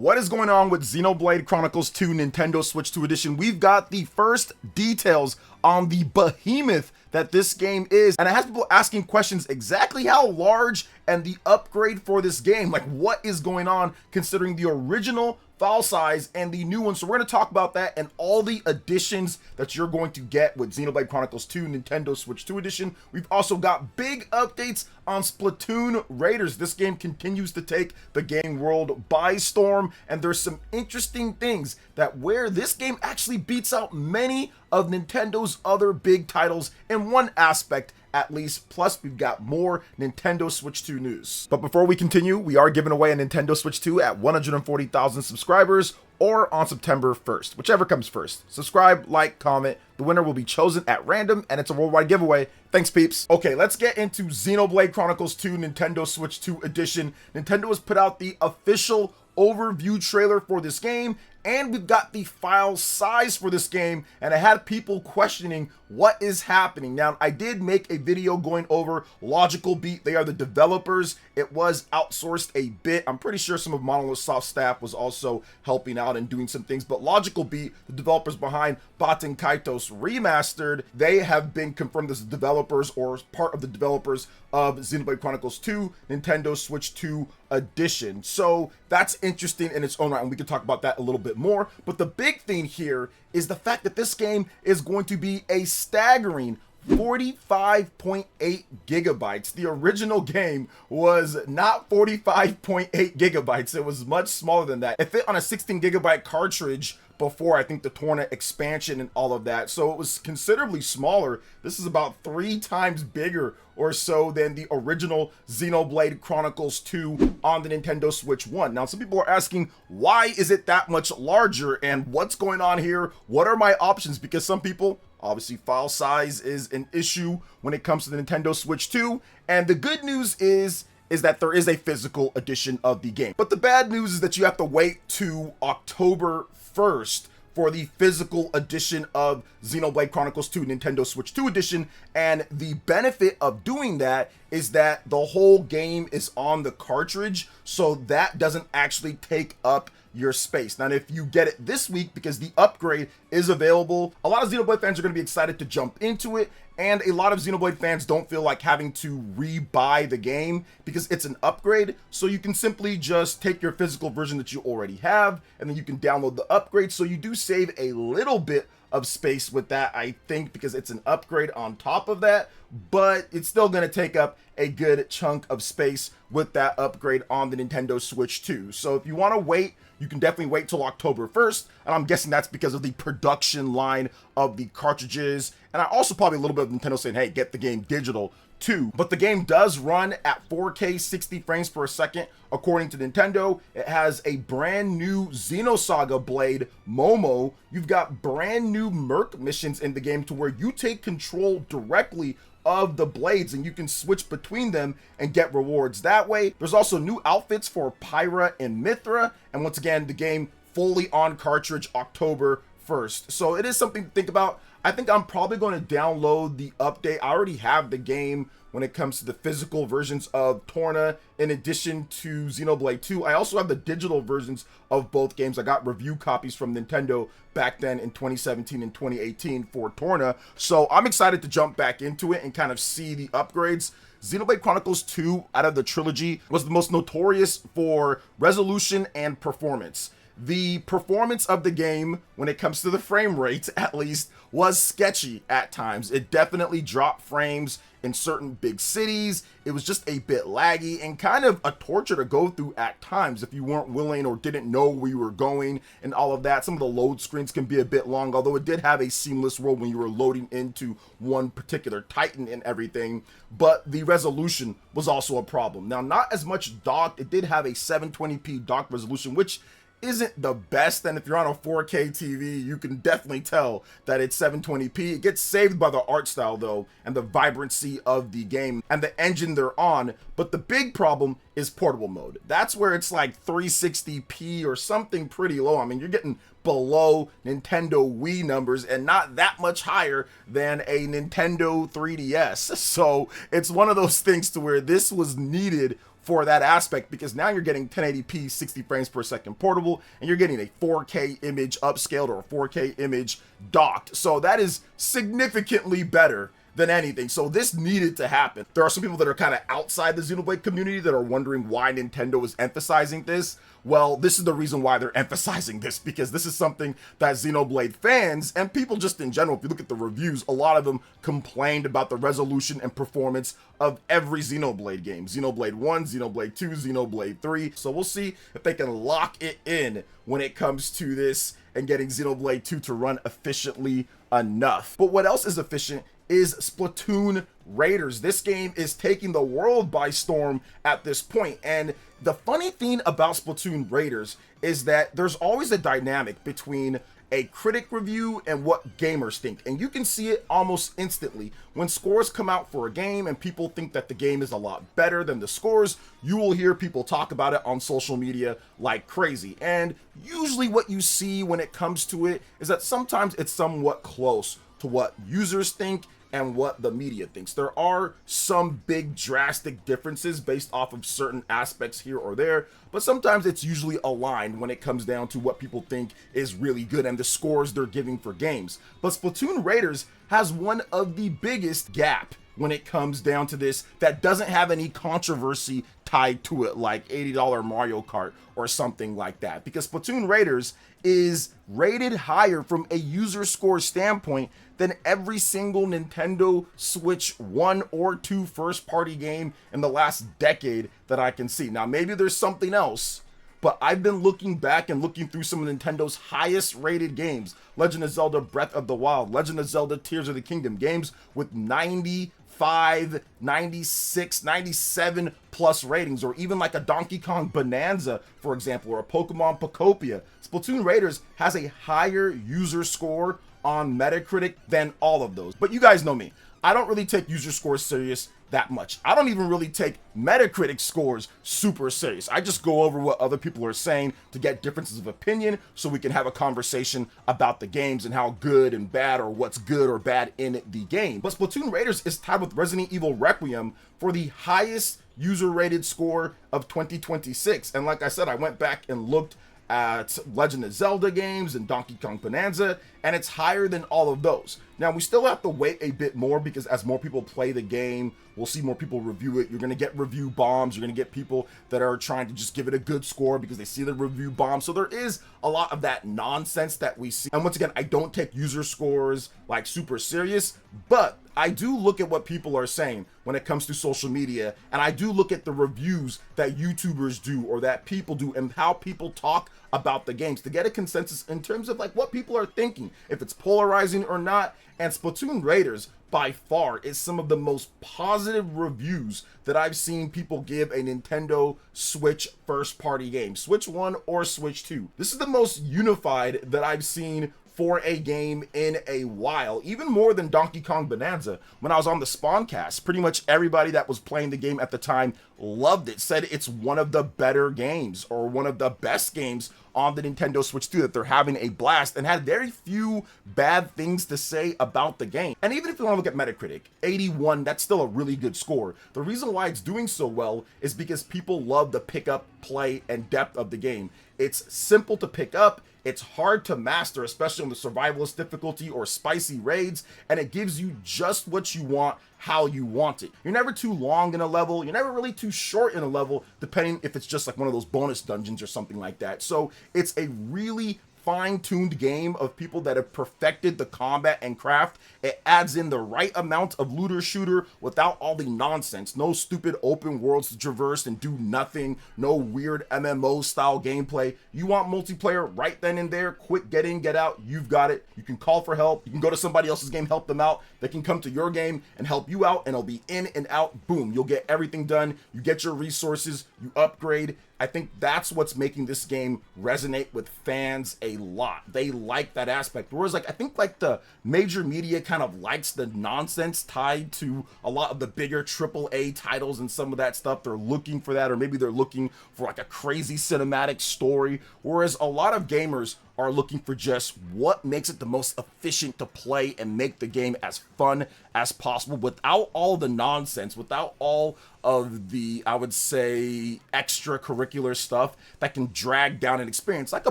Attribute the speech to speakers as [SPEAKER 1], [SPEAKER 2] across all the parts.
[SPEAKER 1] What is going on with Xenoblade Chronicles 2 Nintendo Switch 2 Edition? We've got the first details on the behemoth that this game is, and it has people asking questions exactly how large and the upgrade for this game, like what is going on considering the original file size and the new one. So we're going to talk about that and all the additions that you're going to get with Xenoblade Chronicles 2 Nintendo Switch 2 Edition. We've also got big updates on Splatoon Raiders. This game continues to take the game world by storm, and there's some interesting things that where this game actually beats out many of Nintendo's other big titles in one aspect at least. Plus, we've got more Nintendo Switch 2 news. But before we continue, we are giving away a Nintendo Switch 2 at 140,000 subscribers or on September 1st, whichever comes first. Subscribe, like, comment. The winner will be chosen at random, and it's a worldwide giveaway. Thanks, peeps. Okay, let's get into Xenoblade Chronicles 2 Nintendo Switch 2 Edition. Nintendo has put out the official overview trailer for this game, and we've got the file size for this game, and I had people questioning what is happening. Now, I did make a video going over Logical Beat. They are the developers. It was outsourced a bit. I'm pretty sure some of Monolith Soft staff was also helping out and doing some things, but Logical Beat, the developers behind Baten Kaitos Remastered, they have been confirmed as the developers or part of the developers of Xenoblade Chronicles 2 Nintendo Switch 2 Edition. So that's interesting in its own right, and we can talk about that a little bit more. But the big thing here is the fact that this game is going to be a staggering 45.8 gigabytes. The original game was not 45.8 gigabytes. It was much smaller than that. It fit on a 16 gigabyte cartridge before, I think, the Torna expansion and all of that. So it was considerably smaller. This is about 3 times bigger or so than the original Xenoblade Chronicles 2 on the Nintendo Switch 1. Now, some people are asking, why is it that much larger and what's going on here? What are my options? Because some people, obviously, file size is an issue when it comes to the Nintendo Switch 2. And the good news is that there is a physical edition of the game. But the bad news is that you have to wait to October 1st for the physical edition of Xenoblade Chronicles 2 Nintendo Switch 2 Edition, and the benefit of doing that is that the whole game is on the cartridge, so that doesn't actually take up your space. Now, if you get it this week, because the upgrade is available, a lot of Xenoblade fans are going to be excited to jump into it, and a lot of Xenoblade fans don't feel like having to re-buy the game because it's an upgrade, so you can simply just take your physical version that you already have, and then you can download the upgrade, so you do save a little bit of space with that, I think, because it's an upgrade on top of that, but it's still going to take up a good chunk of space with that upgrade on the Nintendo Switch 2. So if you want to wait, you can definitely wait till October 1st, and I'm guessing that's because of the production line of the cartridges, and I also probably a little bit of Nintendo saying, hey, get the game digital too. But the game does run at 4K 60 frames per second according to Nintendo. It has a brand new Xenosaga blade Momo. You've got brand new Merc missions in the game to where you take control directly of the blades and you can switch between them and get rewards that way. There's also new outfits for Pyra and Mithra, and once again, the game fully on cartridge October 1st. So it is something to think about. I think I'm probably going to download the update. I already have the game when it comes to the physical versions of Torna in addition to Xenoblade 2. I also have the digital versions of both games. I got review copies from Nintendo back then in 2017 and 2018 for Torna. So I'm excited to jump back into it and kind of see the upgrades. Xenoblade Chronicles 2 out of the trilogy was the most notorious for resolution and performance. The performance of the game, when it comes to the frame rate at least, was sketchy at times. It definitely dropped frames in certain big cities. It was just a bit laggy and kind of a torture to go through at times if you weren't willing or didn't know where you were going and all of that. Some of the load screens can be a bit long, although it did have a seamless world when you were loading into one particular Titan and everything. But the resolution was also a problem. Now, not as much docked. It did have a 720p docked resolution, which isn't the best, and if you're on a 4K TV, you can definitely tell that it's 720p. It gets saved by the art style, though, and the vibrancy of the game and the engine they're on, but the big problem is portable mode. That's where it's like 360p or something pretty low. I mean, you're getting below Nintendo Wii numbers and not that much higher than a Nintendo 3DS. So it's one of those things to where this was needed for that aspect, because now you're getting 1080p 60 frames per second portable, and you're getting a 4K image upscaled or a 4K image docked. So that is significantly better than anything. So this needed to happen. There are some people that are kind of outside the Xenoblade community that are wondering why Nintendo is emphasizing this. Well, this is the reason why they're emphasizing this, because this is something that Xenoblade fans and people just in general, if you look at the reviews, a lot of them complained about the resolution and performance of every Xenoblade game. Xenoblade 1, Xenoblade 2, Xenoblade 3. So we'll see if they can lock it in when it comes to this and getting Xenoblade 2 to run efficiently enough. But what else is efficient is Splatoon Raiders. This game is taking the world by storm at this point. And the funny thing about Splatoon Raiders is that there's always a dynamic between a critic review and what gamers think. And you can see it almost instantly. When scores come out for a game and people think that the game is a lot better than the scores, you will hear people talk about it on social media like crazy. And usually what you see when it comes to it is that sometimes it's somewhat close to what users think and what the media thinks. There are some big drastic differences based off of certain aspects here or there, but sometimes it's usually aligned when it comes down to what people think is really good and the scores they're giving for games. But Splatoon Raiders has one of the biggest gap when it comes down to this that doesn't have any controversy tied to it, like $80 Mario Kart or something like that, because Splatoon Raiders is rated higher from a user score standpoint than every single Nintendo Switch 1 or 2 first-party game in the last decade that I can see. Now, maybe there's something else, but I've been looking back and looking through some of Nintendo's highest rated games. Legend of Zelda Breath of the Wild, Legend of Zelda Tears of the Kingdom, games with 95, 96, 97 plus ratings, or even like a Donkey Kong Bonanza, for example, or a Pokemon Pokopia. Splatoon Raiders has a higher user score on Metacritic than all of those. But you guys know me. I don't really take user scores serious that much. I don't even really take Metacritic scores super serious. I just go over what other people are saying to get differences of opinion so we can have a conversation about the games and how good and bad or what's good or bad in the game. But Splatoon Raiders is tied with Resident Evil Requiem for the highest user rated score of 2026. And like I said, I went back and looked at Legend of Zelda games and Donkey Kong Bonanza, and it's higher than all of those. Now, we still have to wait a bit more, because as more people play the game, we'll see more people review it. You're going to get review bombs. You're going to get people that are trying to just give it a good score because they see the review bomb. So there is a lot of that nonsense that we see. And once again, I don't take user scores like super serious, but I do look at what people are saying when it comes to social media, and I do look at the reviews that YouTubers do or that people do and how people talk about the games to get a consensus in terms of like what people are thinking, if it's polarizing or not. And Splatoon Raiders by far is some of the most positive reviews that I've seen people give a Nintendo Switch first party game, Switch 1 or Switch 2. This is the most unified that I've seen for a game in a while, even more than Donkey Kong Bonanza. When I was on the Spawncast, pretty much everybody that was playing the game at the time loved it, said it's one of the better games or one of the best games on the Nintendo Switch 2, that they're having a blast, and had very few bad things to say about the game. And even if you want to look at Metacritic, 81, that's still a really good score. The reason why it's doing so well is because people love the pickup, play, and depth of the game. It's simple to pick up, it's hard to master, especially on the survivalist difficulty or spicy raids, and it gives you just what you want, how you want it. You're never too long in a level, you're never really too short in a level, depending if it's just like one of those bonus dungeons or something like that. So it's a really fine-tuned game of people that have perfected the combat and craft. It adds in the right amount of looter shooter without all the nonsense. No stupid open worlds to traverse and do nothing. No weird MMO style gameplay. You want multiplayer right then and there. Quick get in, get out. You've got it. You can call for help. You can go to somebody else's game, help them out. They can come to your game and help you out, and it'll be in and out. Boom. You'll get everything done. You get your resources. You upgrade. I think that's what's making this game resonate with fans a lot. They like that aspect. Whereas like I think like the major media kind of likes the nonsense tied to a lot of the bigger AAA titles and some of that stuff. They're looking for that, or maybe they're looking for like a crazy cinematic story. Whereas a lot of gamers are looking for just what makes it the most efficient to play and make the game as fun as possible without all the nonsense, without all of the, I would say, extracurricular stuff that can drag down an experience, like a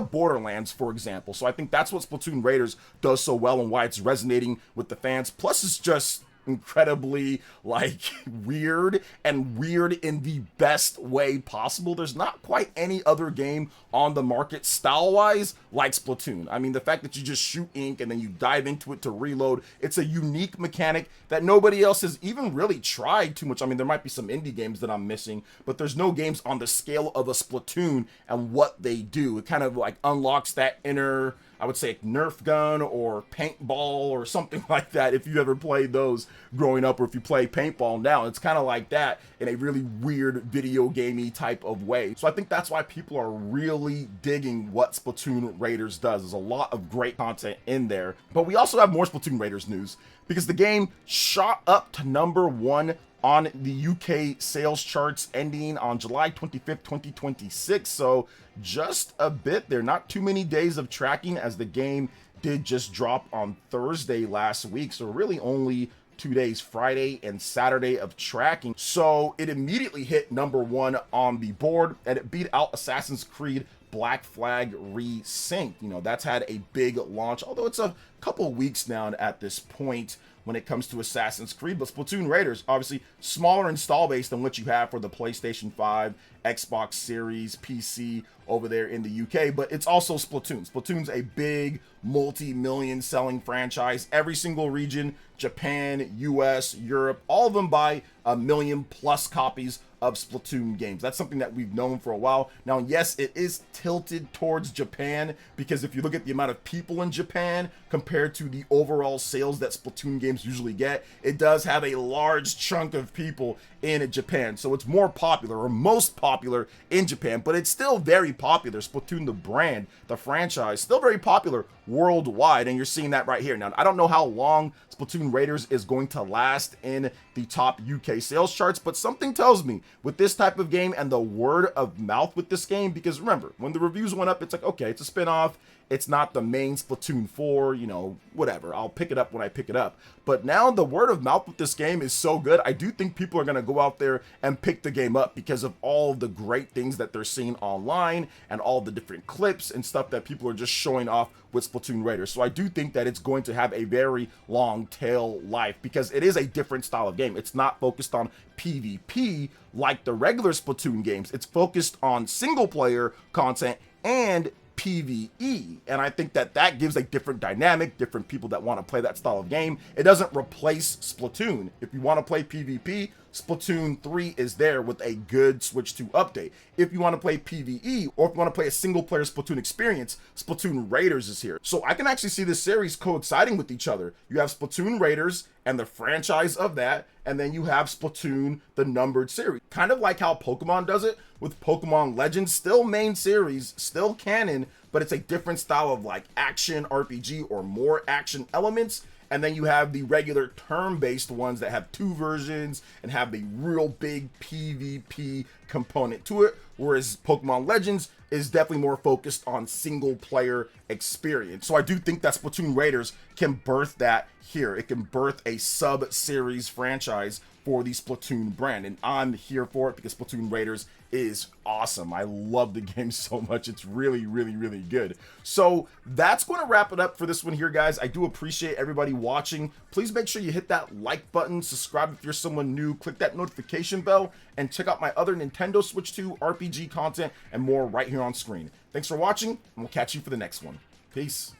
[SPEAKER 1] Borderlands, for example. So I think that's what Splatoon Raiders does so well and why it's resonating with the fans. Plus, it's just incredibly like weird, and weird in the best way possible. There's not quite any other game on the market style wise like Splatoon. I mean, the fact that you just shoot ink and then you dive into it to reload, it's a unique mechanic that nobody else has even really tried too much. I mean, there might be some indie games that I'm missing, but there's no games on the scale of a Splatoon and what they do. It kind of like unlocks that inner, I would say, Nerf gun or paintball or something like that. If you ever played those growing up, or if you play paintball now, it's kind of like that in a really weird video gamey type of way. So I think that's why people are really digging what Splatoon Raiders does. There's a lot of great content in there, but we also have more Splatoon Raiders news because the game shot up to #1 on the UK sales charts ending on July 25th, 2026. So just a bit there, not too many days of tracking, as the game did just drop on Thursday last week. So really only 2 days, Friday and Saturday of tracking. So it immediately hit #1 on the board, and it beat out Assassin's Creed Black Flag Resynced. You know, that's had a big launch, although it's a couple weeks now at this point when it comes to Assassin's Creed. But Splatoon Raiders, obviously smaller install base than what you have for the PlayStation 5, Xbox Series, PC over there in the UK, but it's also Splatoon. Splatoon's a big multi-million selling franchise. Every single region, Japan, US, Europe, all of them buy 1 million plus copies of Splatoon games. That's something that we've known for a while. Now, yes, it is tilted towards Japan, because if you look at the amount of people in Japan compared to the overall sales that Splatoon games usually get, it does have a large chunk of people in Japan. So it's more popular, or most popular in Japan, but it's still very popular. Splatoon, the brand, the franchise, still very popular worldwide, and you're seeing that right here. Now, I don't know how long Splatoon Raiders is going to last in the top UK sales charts, but something tells me with this type of game and the word of mouth with this game, because remember, when the reviews went up, it's like, okay, it's a spin-off, it's not the main Splatoon 4, you know, whatever, I'll pick it up when I pick it up. But now the word of mouth with this game is so good, I do think people are going to go out there and pick the game up because of all of the great things that they're seeing online and all the different clips and stuff that people are just showing off with Splatoon Raiders. So I do think that it's going to have a very long tail life, because it is a different style of game. It's not focused on PvP like the regular Splatoon games. It's focused on single player content and PvE, and I think that that gives a different dynamic, different people that want to play that style of game. It doesn't replace Splatoon. If you want to play PvP, Splatoon 3 is there with a good Switch 2 update. If you want to play PvE, or if you want to play a single player Splatoon experience, Splatoon Raiders is here. So I can actually see this series coinciding with each other. You have Splatoon Raiders and the franchise of that, and then you have Splatoon, the numbered series. Kind of like how Pokemon does it with Pokemon Legends, still main series, still canon, but it's a different style of like action RPG or more action elements. And then you have the regular turn-based ones that have 2 versions and have the real big PvP component to it, whereas Pokemon Legends is definitely more focused on single-player experience. So I do think that Splatoon Raiders can birth that here. It can birth a sub-series franchise for the Splatoon brand, and I'm here for it because Splatoon Raiders is awesome. I love the game so much. It's really, really, really good. So that's going to wrap it up for this one here, guys. I do appreciate everybody watching. Please make sure you hit that like button, subscribe if you're someone new, click that notification bell, and check out my other Nintendo Switch 2 RPG content and more right here on screen. Thanks for watching, and we'll catch you for the next one. Peace.